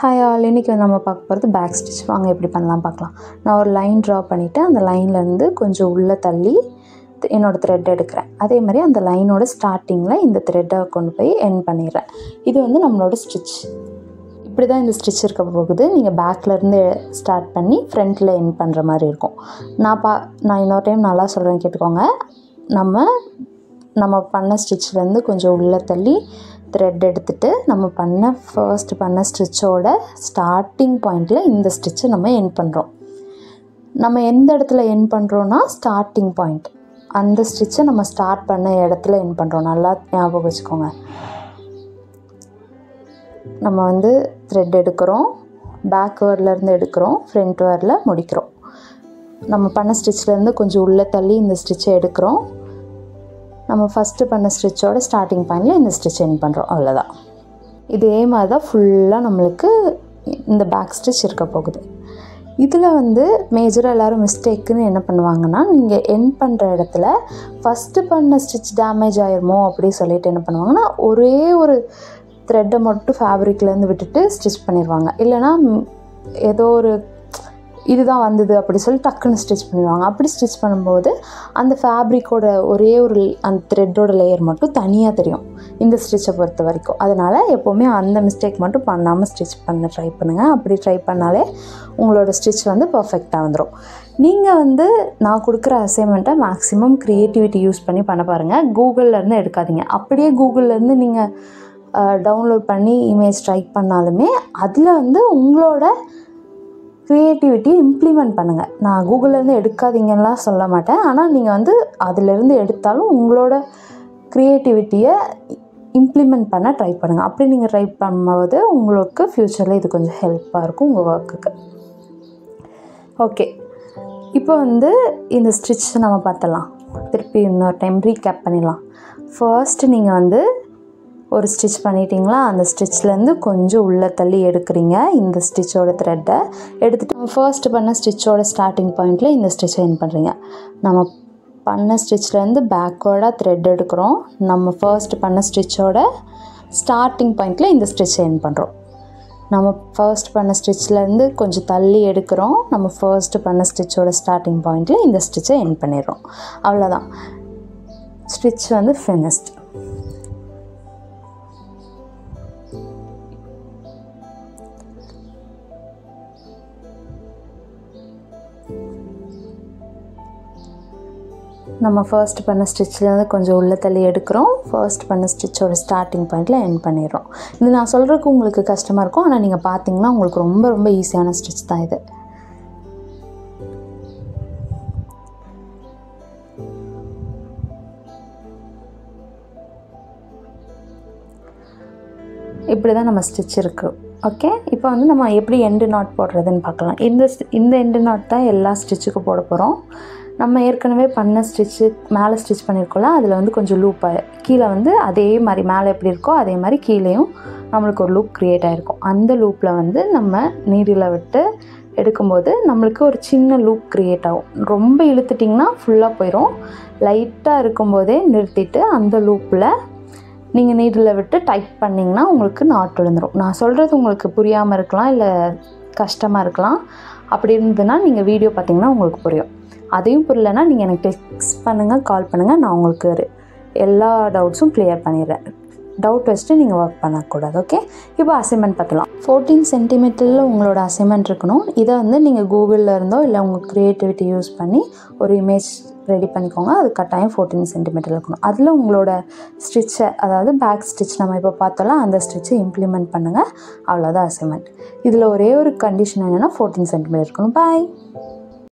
Hi all, இன்றைக்கி நம்ம பார்க்க போகிறது பேக் ஸ்டிச். வாங்க எப்படி பண்ணலாம் பார்க்கலாம். நான் ஒரு லைன் ட்ரா பண்ணிவிட்டு அந்த லைன்லேருந்து கொஞ்சம் உள்ளே தள்ளி என்னோடய த்ரெட் எடுக்கிறேன். அதே மாதிரி அந்த லைனோட ஸ்டார்டிங்கில் இந்த த்ரெட்டை கொண்டு போய் எண்ட் பண்ணிடுறேன். இது வந்து நம்மளோட ஸ்டிச். இப்படி தான் இந்த ஸ்டிச் இருக்க போகுது. நீங்கள் பேக்லேருந்து ஸ்டார்ட் பண்ணி ஃப்ரண்ட்டில் எண்ட் பண்ணுற மாதிரி இருக்கும். நான் இன்னொரு டைம் நல்லா சொல்கிறேன், கேட்டுக்கோங்க. நம்ம பண்ண ஸ்டிச்லேருந்து கொஞ்சம் உள்ளே தள்ளி த்ரெட் எடுத்துகிட்டு நம்ம ஃபர்ஸ்ட் பண்ண ஸ்டிச்சோட ஸ்டார்டிங் பாயிண்டில் இந்த ஸ்டிச்சை நம்ம எண்ட் பண்ணுறோம். நம்ம எந்த இடத்துல எண்ட் பண்ணுறோன்னா ஸ்டார்டிங் பாயிண்ட், அந்த ஸ்டிச்சை நம்ம ஸ்டார்ட் பண்ண இடத்துல எண்ட் பண்ணுறோம். நல்லா ஞாபகம் வச்சுக்கோங்க. நம்ம வந்து த்ரெட் எடுக்கிறோம், பேக் வேர்லேருந்து எடுக்கிறோம், ஃப்ரண்ட் வேரில் முடிக்கிறோம். நம்ம பண்ண ஸ்டிச்லேருந்து கொஞ்சம் உள்ளே தள்ளி இந்த ஸ்டிச்சை எடுக்கிறோம். நம்ம ஃபஸ்ட்டு பண்ண ஸ்டிச்சோட ஸ்டார்டிங் பாயிண்டில் இந்த ஸ்டிச் எண்ட் பண்ணுறோம். அவ்வளோதான். இதே மாதிரி தான் ஃபுல்லாக நம்மளுக்கு இந்த பேக் ஸ்டிச் இருக்க போகுது. இதில் வந்து மேஜராக எல்லோரும் மிஸ்டேக்குன்னு என்ன பண்ணுவாங்கன்னா, நீங்கள் எண்ட் பண்ணுற இடத்துல ஃபஸ்ட்டு பண்ண ஸ்டிச் டேமேஜ் ஆயிருமோ அப்படின்னு சொல்லிட்டு என்ன பண்ணுவாங்கன்னா, ஒரே ஒரு த்ரெட்டை மட்டும் ஃபேப்ரிக்லேருந்து விட்டுட்டு ஸ்டிச் பண்ணிடுவாங்க. இல்லைனா ஏதோ ஒரு இதுதான் வந்தது அப்படி சொல்லி டக்குன்னு ஸ்டிச் பண்ணிடுவாங்க. அப்படி ஸ்டிச் பண்ணும்போது அந்த ஃபேப்ரிக்கோட ஒரே ஒரு அந்த த்ரெட்டோட லேயர் மட்டும் தனியாக தெரியும் இந்த ஸ்டிச்சை பொறுத்த வரைக்கும். அதனால் எப்போவுமே அந்த மிஸ்டேக் மட்டும் பண்ணாமல் ஸ்டிச் பண்ண ட்ரை பண்ணுங்கள். அப்படி ட்ரை பண்ணாலே உங்களோட ஸ்டிச் வந்து பர்ஃபெக்டாக வந்துடும். நீங்கள் வந்து நான் கொடுக்குற அசைன்மெண்ட்டை மேக்ஸிமம் க்ரியேட்டிவிட்டி யூஸ் பண்ணி பண்ண பாருங்கள். கூகுள்லேருந்து எடுக்காதீங்க. அப்படியே கூகுள்லேருந்து நீங்கள் டவுன்லோட் பண்ணி இமேஜ் ட்ரை பண்ணாலுமே அதில் வந்து உங்களோட க்ரியேட்டிவிட்டியை இம்ப்ளிமெண்ட் பண்ணுங்கள். நான் கூகுள்லேருந்து எடுக்காதீங்கலாம் சொல்ல மாட்டேன். ஆனால் நீங்கள் வந்து அதிலேருந்து எடுத்தாலும் உங்களோட க்ரியேட்டிவிட்டியை இம்ப்ளிமெண்ட் பண்ண ட்ரை பண்ணுங்கள். அப்படி நீங்கள் ட்ரை பண்ணும்போது உங்களுக்கு ஃப்யூச்சரில் இது கொஞ்சம் ஹெல்ப்பாக இருக்கும் உங்கள் ஒர்க்குக்கு. ஓகே, இப்போ வந்து இந்த ஸ்டிச் நம்ம பார்த்தலாம். திருப்பி இன்னொரு டைம் ரீகேப் பண்ணிடலாம். ஃபர்ஸ்ட்டு நீங்கள் வந்து ஒரு ஸ்டிச் பண்ணிட்டீங்களா, அந்த ஸ்டிச்லேருந்து கொஞ்சம் உள்ளே தள்ளி எடுக்கிறீங்க. இந்த ஸ்டிச்சோட த்ரெட்டை எடுத்துகிட்டு நம்ம ஃபர்ஸ்ட் பண்ண ஸ்டிச்சோட ஸ்டார்டிங் பாயிண்டில் இந்த ஸ்டிச்சை எண்ட் பண்ணுறீங்க. நம்ம பண்ண ஸ்டிச்லேருந்து பேக்வேர்டாக த்ரெட் எடுக்கிறோம். நம்ம ஃபர்ஸ்ட் பண்ண ஸ்டிச்சோட ஸ்டார்டிங் பாயிண்டில் இந்த ஸ்டிச்சை எண்ட் பண்ணுறோம். நம்ம ஃபர்ஸ்ட் பண்ண ஸ்டிச்லேருந்து கொஞ்சம் தள்ளி எடுக்கிறோம். நம்ம ஃபர்ஸ்ட் பண்ண ஸ்டிச்சோட ஸ்டார்டிங் பாயிண்டில் இந்த ஸ்டிச்சை எண்ட் பண்ணிடுறோம். அவ்வளோதான், ஸ்டிச் வந்து ஃபினிஷ்ட். நம்ம ஃபர்ஸ்ட் பண்ண ஸ்டிச்லேருந்து கொஞ்சம் உள்ளே தள்ளி எடுக்கிறோம். ஃபர்ஸ்ட் பண்ண ஸ்டிச்சோட ஸ்டார்டிங் பாயிண்டில் எண்ட் பண்ணிடுறோம். இது நான் சொல்கிறதுக்கு உங்களுக்கு கஷ்டமாக இருக்கும், ஆனால் நீங்கள் பார்த்தீங்கன்னா உங்களுக்கு ரொம்ப ரொம்ப ஈஸியான ஸ்டிச் தான் இது. இப்படி தான் நம்ம ஸ்டிச் இருக்குது. ஓகே, இப்போ வந்து நம்ம எப்படி எண்டு நாட் போடுறதுன்னு பார்க்கலாம். இந்த எண்டு நாட் தான் எல்லா ஸ்டிச்சுக்கும் போட போகிறோம். நம்ம ஏற்கனவே பண்ண ஸ்டிச்சு மேலே ஸ்டிச் பண்ணியிருக்கோம்ல, அதில் வந்து கொஞ்சம் லூப்பாக கீழே வந்து அதே மாதிரி மேலே எப்படி இருக்கோ அதே மாதிரி கீழேயும் நம்மளுக்கு ஒரு லூப் க்ரியேட் ஆகிருக்கும். அந்த லூப்பில் வந்து நம்ம நீடில் விட்டு எடுக்கும்போது நம்மளுக்கு ஒரு சின்ன லூப் க்ரியேட் ஆகும். ரொம்ப இழுத்துட்டிங்கன்னா ஃபுல்லாக போயிடும். லைட்டாக இருக்கும்போதே நிறுத்திட்டு அந்த லூப்பில் நீங்கள் நீடில் விட்டு டைட் பண்ணிங்கன்னா உங்களுக்கு நாட் விழுந்துடும். நான் சொல்கிறது உங்களுக்கு புரியாமல் இருக்கலாம், இல்லை கஷ்டமாக இருக்கலாம். அப்படி இருந்ததுன்னா நீங்கள் வீடியோ பார்த்தீங்கன்னா உங்களுக்கு புரியும். அதையும் புரியலன்னா நீங்கள் எனக்கு டெக்ஸ்ட் பண்ணுங்கள், கால் பண்ணுங்கள். நான் உங்களுக்கு எல்லா டவுட்ஸும் கிளியர் பண்ணிடுறேன். டவுட் வச்சுட்டு நீங்கள் ஒர்க் பண்ணக்கூடாது. ஓகே, இப்போ அசைன்மெண்ட் பார்த்துலாம். 14 சென்டிமீட்டரில் உங்களோட அசைன்மெண்ட் இருக்கணும். இதை வந்து நீங்கள் கூகுளில் இருந்தோ இல்லை உங்கள் க்ரியேட்டிவிட்டி யூஸ் பண்ணி ஒரு இமேஜ் ரெடி பண்ணிக்கோங்க. அது கட்டாயம் 14 சென்டிமீட்டர் இருக்கணும். அதில் உங்களோட ஸ்டிச்சை, அதாவது பேக் ஸ்டிச் நம்ம இப்போ பார்த்தோம்ல, அந்த ஸ்டிச்சை இம்ப்ளிமெண்ட் பண்ணுங்கள். அவ்வளோதான் அசைன்மெண்ட். இதில் ஒரே ஒரு கண்டிஷன் என்னென்னா 14 சென்டிமீட்டர் இருக்கணும். பாய்.